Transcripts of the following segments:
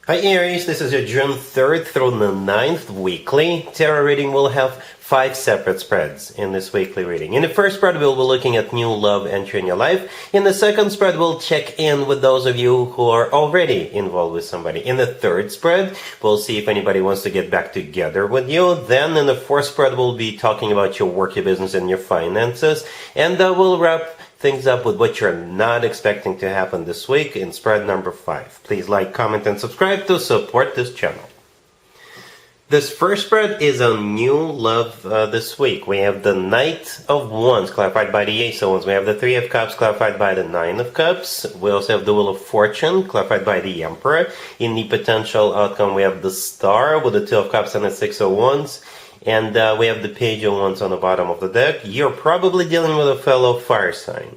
Hi Aries, this is your June 3rd through the 9th weekly tarot reading. We'll have 5 separate spreads in this weekly reading. In the first spread, we'll be looking at new love entering your life. In the second spread, we'll check in with those of you who are already involved with somebody. In the third spread, we'll see if anybody wants to get back together with you. Then in the fourth spread, we'll be talking about your work, your business, and your finances. And we'll wrap things up with what you're not expecting to happen this week in spread number 5. Please like, comment, and subscribe to support this channel. This first spread is on new love this week. We have the Knight of Wands clarified by the Ace of Wands. We have the Three of Cups clarified by the Nine of Cups. We also have the Wheel of Fortune clarified by the Emperor. In the potential outcome, we have the Star with the Two of Cups and the Six of Wands. And we have the Page of Wands on the bottom of the deck. You're probably dealing with a fellow fire sign.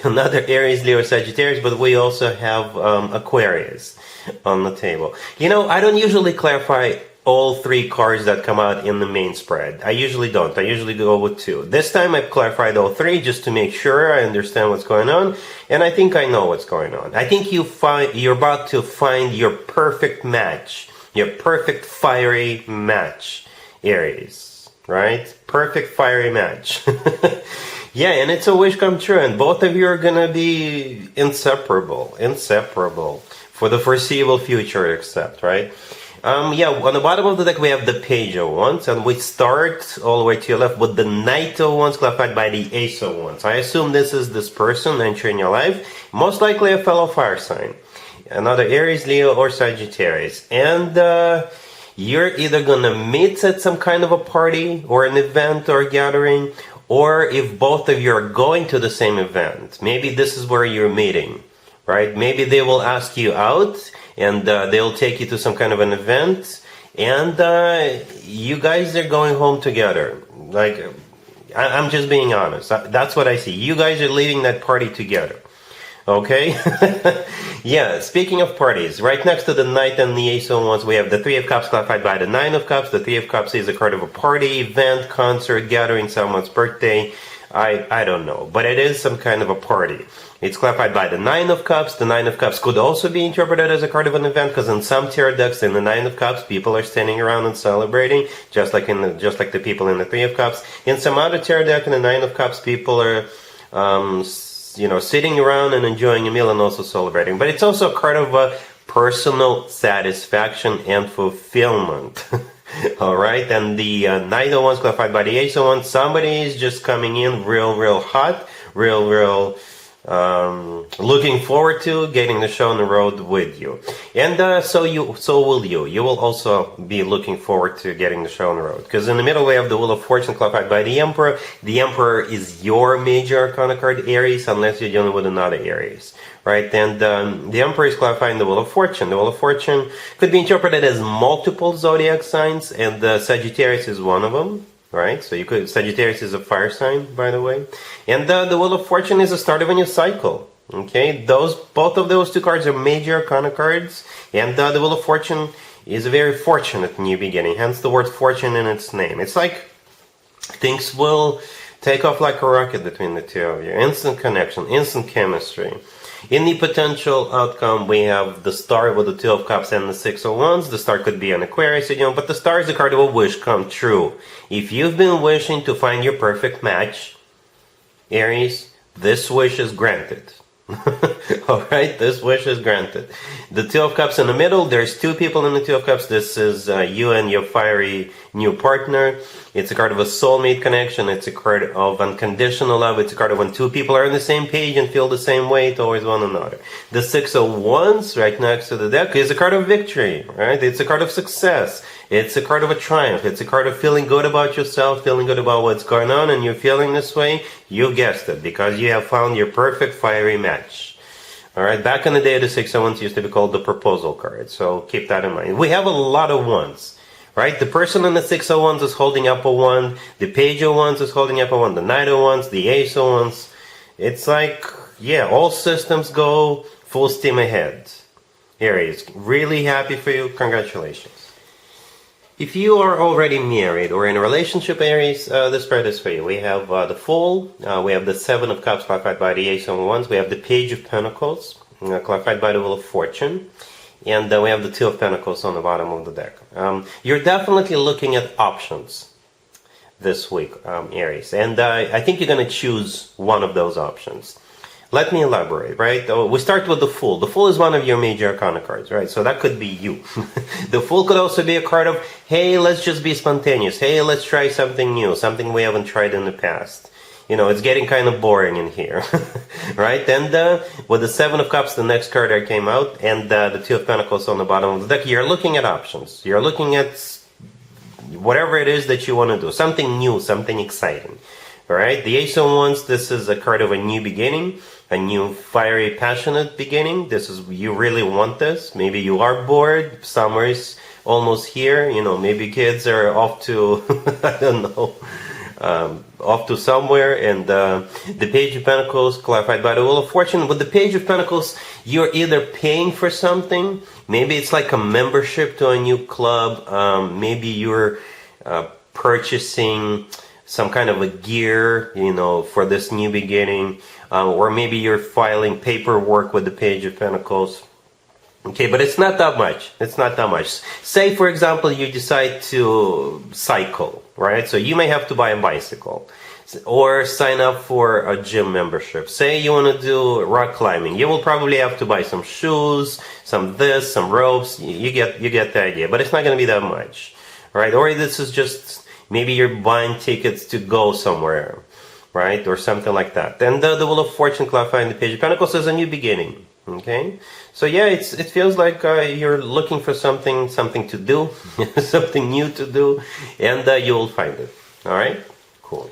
Another Aries, Leo, Sagittarius, but we also have Aquarius on the table. You know, I don't usually clarify all 3 cards that come out in the main spread. I usually don't. I usually go with 2. This time I've clarified all 3 just to make sure I understand what's going on. And I think I know what's going on. I think you're about to find your perfect match. Your perfect fiery match. Aries, right? Perfect fiery match. Yeah, and it's a wish come true, and both of you are gonna be inseparable for the foreseeable future, except, right? Yeah, on the bottom of the deck we have the Page of Wands, and we start all the way to your left with the Knight of Wands clarified by the Ace of Wands. I assume this person entering your life, most likely a fellow fire sign, another Aries, Leo, or Sagittarius, and you're either gonna meet at some kind of a party or an event or a gathering, or if both of you are going to the same event, maybe this is where you're meeting, right? Maybe they will ask you out and they'll take you to some kind of an event, and you guys are going home together. Like, I'm just being honest. That's what I see. You guys are leaving that party together. Okay? Yeah, speaking of parties, right next to the Knight and the Ace of Wands, we have the Three of Cups clarified by the Nine of Cups. The Three of Cups is a card of a party, event, concert, gathering, someone's birthday. I don't know, but it is some kind of a party. It's clarified by the Nine of Cups. The Nine of Cups could also be interpreted as a card of an event, because in some tarot decks, in the Nine of Cups, people are standing around and celebrating, just like the people in the Three of Cups. In some other tarot deck, in the Nine of Cups, people are sitting around and enjoying a meal and also celebrating. But it's also a card of personal satisfaction and fulfillment. All right, and the Knight of Wands clarified by the Ace of Wands. Somebody is just coming in real hot, real looking forward to getting the show on the road with you, and so will you. You will also be looking forward to getting the show on the road, because in the middle we have the Wheel of Fortune clarified by the Emperor. The Emperor is your major arcana card, Aries, unless you're dealing with another Aries, right? And the Emperor is clarifying the Wheel of Fortune. The Wheel of Fortune could be interpreted as multiple zodiac signs, and Sagittarius is one of them. Right, so Sagittarius is a fire sign, by the way, and the Wheel of Fortune is the start of a new cycle. Okay, both of those 2 cards are major arcana cards, and the Wheel of Fortune is a very fortunate new beginning. Hence the word fortune in its name. It's like things will take off like a rocket between the 2 of you. Instant connection, instant chemistry. In the potential outcome, we have the Star with the Two of Cups and the Six of Wands. The Star could be an Aquarius, but the Star is the card of a wish come true. If you've been wishing to find your perfect match, Aries, this wish is granted. Alright, this wish is granted. The Two of Cups in the middle, there's 2 people in the Two of Cups. This is you and your fiery new partner. It's a card of a soulmate connection. It's a card of unconditional love. It's a card of when 2 people are on the same page and feel the same way towards one another. The Six of Wands right next to the deck is a card of victory, right? It's a card of success. It's a card of a triumph. It's a card of feeling good about yourself, feeling good about what's going on, and you're feeling this way. You guessed it, because you have found your perfect fiery match. Alright, back in the day, the Six of Wands used to be called the proposal card, so keep that in mind. We have a lot of wands, right? The person in the Six of Wands is holding up a wand, the Page of Wands is holding up a wand, the Knight of Wands, the Ace of Wands. It's like, yeah, all systems go full steam ahead. Aries, really happy for you, congratulations. If you are already married or in a relationship, Aries, this spread is for you. We have the Fool, we have the Seven of Cups clarified by the Ace of Wands, we have the Page of Pentacles clarified by the Wheel of Fortune, and we have the Two of Pentacles on the bottom of the deck. You're definitely looking at options this week, Aries, and I think you're going to choose one of those options. Let me elaborate, right? We start with the Fool. The Fool is one of your major arcana cards, right? So that could be you. The Fool could also be a card of, hey, let's just be spontaneous. Hey, let's try something new, something we haven't tried in the past. You know, it's getting kind of boring in here, right? And with the Seven of Cups, the next card that came out, and the Two of Pentacles on the bottom of the deck, you're looking at options. You're looking at whatever it is that you want to do. Something new, something exciting. All right, the Ace of Wands, this is a card of a new beginning, a new fiery, passionate beginning. This is, you really want this. Maybe you are bored, summer is almost here, you know, maybe kids are off to, I don't know, off to somewhere, and the Page of Pentacles, clarified by the Wheel of Fortune. With the Page of Pentacles, you're either paying for something, maybe it's like a membership to a new club, maybe you're purchasing some kind of a gear, you know, for this new beginning, or maybe you're filing paperwork with the Page of Pentacles. Okay, but it's not that much. It's not that much. Say, for example, you decide to cycle, right? So you may have to buy a bicycle or sign up for a gym membership. Say you want to do rock climbing. You will probably have to buy some shoes, some this, some ropes. You get the idea, but it's not going to be that much, right? Or this is just, maybe you're buying tickets to go somewhere, right? Or something like that. Then the Wheel of Fortune, clarifying the Page of Pentacles, is a new beginning. Okay, so yeah, it feels like you're looking for something to do, something new to do, and you will find it. All right, cool.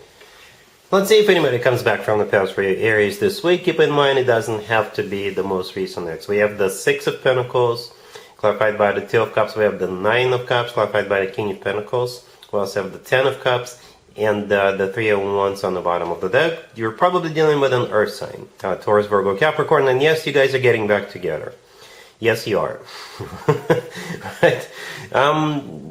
Let's see if anybody comes back from the past for you, Aries, this week. Keep in mind, it doesn't have to be the most recent ex. We have the Six of Pentacles, clarified by the Two of Cups. We have the Nine of Cups, clarified by the King of Pentacles. We also have the Ten of Cups, and the Three of Wands on the bottom of the deck. You're probably dealing with an earth sign, Taurus, Virgo, Capricorn, and yes, you guys are getting back together. Yes, you are. Right?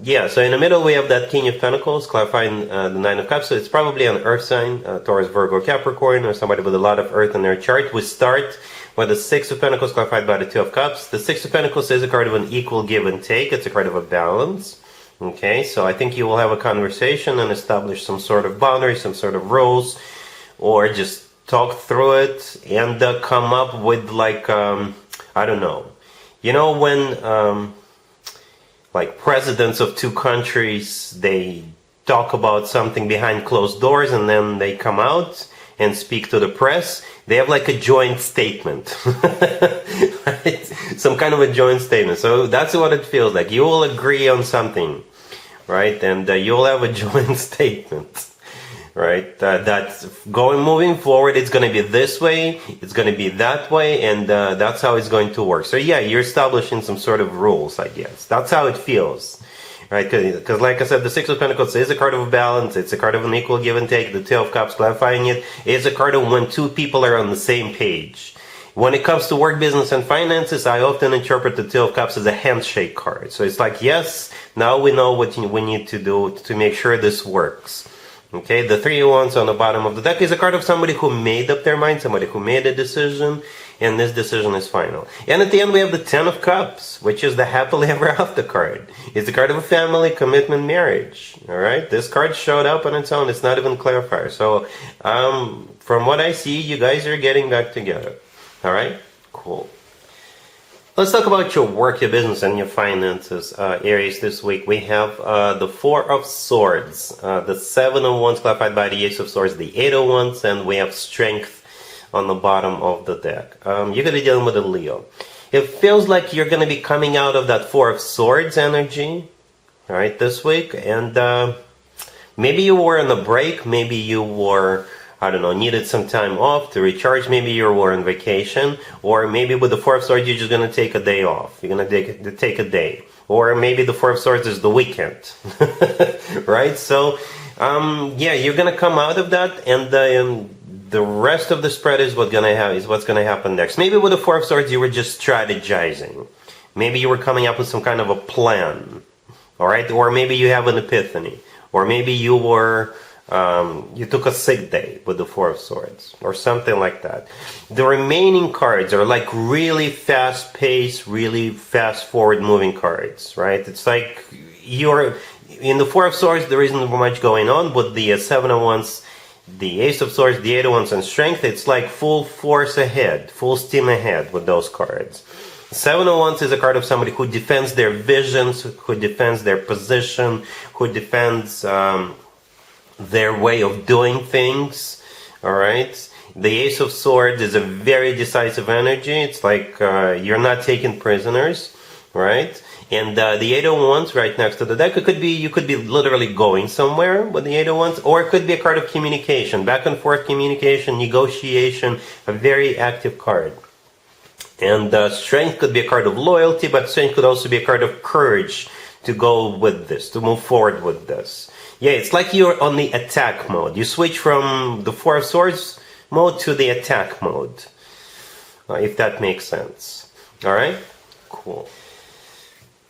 Yeah, so in the middle we have that King of Pentacles, clarifying the Nine of Cups. So it's probably an earth sign, Taurus, Virgo, Capricorn, or somebody with a lot of earth in their chart. We start with the Six of Pentacles, clarified by the Two of Cups. The Six of Pentacles is a card of an equal give and take. It's a card of a balance. Okay, so I think you will have a conversation and establish some sort of boundaries, some sort of rules, or just talk through it and come up with like, I don't know. You know when like presidents of two countries, they talk about something behind closed doors and then they come out and speak to the press, they have like a joint statement. Right? Some kind of a joint statement. So that's what it feels like. You will agree on something, right? And you'll have a joint statement, right? That's moving forward. It's going to be this way. It's going to be that way. And that's how it's going to work. So yeah, you're establishing some sort of rules, I guess. That's how it feels. Right, because like I said, the Six of Pentacles is a card of a balance. It's a card of an equal give and take. The Two of Cups, clarifying it, is a card of when two people are on the same page. When it comes to work, business, and finances, I often interpret the Two of Cups as a handshake card. So it's like, yes, now we know what we need to do to make sure this works. Okay, the Three of Wands on the bottom of the deck is a card of somebody who made up their mind, somebody who made a decision, and this decision is final. And at the end we have the Ten of Cups, which is the happily ever after card. It's the card of a family, commitment, marriage. All right, this card showed up on its own. It's not even clarifier. So from what I see, you guys are getting back together. All right, cool. Let's talk about your work, your business, and your finances, Aries, this week. We have the Four of Swords, the Seven of Wands, clarified by the Ace of Swords, the Eight of Wands, and we have Strength on the bottom of the deck. You're going to be dealing with a Leo. It feels like you're going to be coming out of that Four of Swords energy, all right, this week. And maybe you were on a break. Maybe you were, I don't know, needed some time off to recharge. Maybe you were on vacation. Or maybe with the Four of Swords, you're just going to take a day off. You're going to take a day. Or maybe the Four of Swords is the weekend. Right? So, yeah, you're going to come out of that, and the rest of the spread is what's going to happen next. Maybe with the Four of Swords, you were just strategizing. Maybe you were coming up with some kind of a plan. All right? Or maybe you have an epiphany. Or maybe you were you took a sick day with the Four of Swords, or something like that. The remaining cards are like really fast-paced, really fast-forward-moving cards, right? It's like you're in the Four of Swords. There isn't much going on, but the Seven of Wands, the Ace of Swords, the Eight of Wands, and Strength, it's like full force ahead, full steam ahead with those cards. Seven of Wands is a card of somebody who defends their visions, who defends their position, who defends their way of doing things. All right. The Ace of Swords is a very decisive energy. It's like you're not taking prisoners, right? And the Eight of Wands right next to the deck, you could be literally going somewhere with the Eight of Wands, or it could be a card of communication, back and forth communication, negotiation, a very active card. And Strength could be a card of loyalty, but Strength could also be a card of courage to go with this, to move forward with this. Yeah, it's like you're on the attack mode. You switch from the Four of Swords mode to the attack mode, if that makes sense. All right? Cool.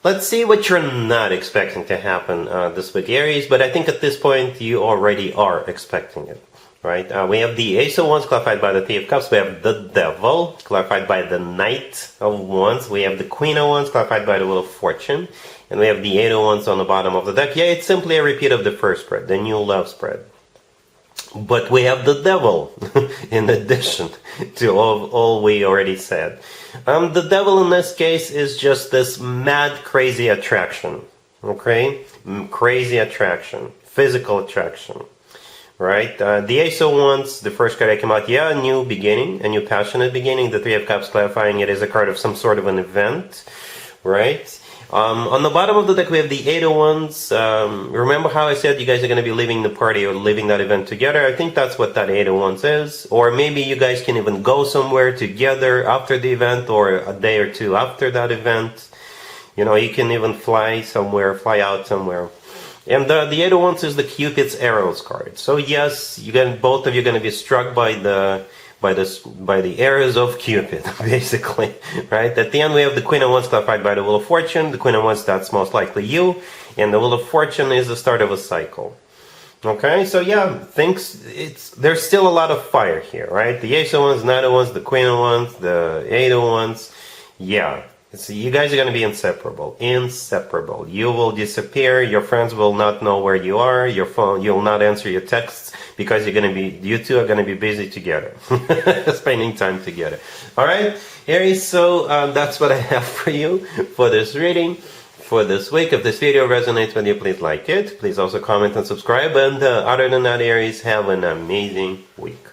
Let's see what you're not expecting to happen this week, Aries, but I think at this point you already are expecting it, right? We have the Ace of Wands clarified by the Three of Cups. We have the Devil clarified by the Knight of Wands. We have the Queen of Wands clarified by the Wheel of Fortune. And we have the Eight of Wands on the bottom of the deck. Yeah, it's simply a repeat of the first spread, the new love spread. But we have the Devil in addition to all we already said. The Devil in this case is just this mad, crazy attraction. Okay? Crazy attraction. Physical attraction. Right? The Ace of Wands, the first card that came out, yeah, a new beginning, a new passionate beginning. The Three of Cups clarifying it is a card of some sort of an event. Right? On the bottom of the deck, we have the Eight of Wands. Remember how I said you guys are going to be leaving the party or leaving that event together? I think that's what that Eight of Wands is. Or maybe you guys can even go somewhere together after the event or a day or two after that event. You know, you can even fly somewhere, fly out somewhere. And the Eight of Wands is the Cupid's arrows card. So yes, both of you are going to be struck by the arrows of Cupid, basically, right? At the end, we have the Queen of Wands clarified by the Wheel of Fortune. The Queen of Wands, that's most likely you, and the Wheel of Fortune is the start of a cycle. Okay, so yeah, there's still a lot of fire here, right? The Ace of Wands, Knight of Wands, the Queen of Wands, the Eight of Wands. Yeah, you guys are going to be inseparable. Inseparable. You will disappear. Your friends will not know where you are. Your phone, you'll not answer your texts because you two are going to be busy together, spending time together. All right, Aries. So that's what I have for you for this reading for this week. If this video resonates with you, please like it. Please also comment and subscribe. And other than that, Aries, have an amazing week.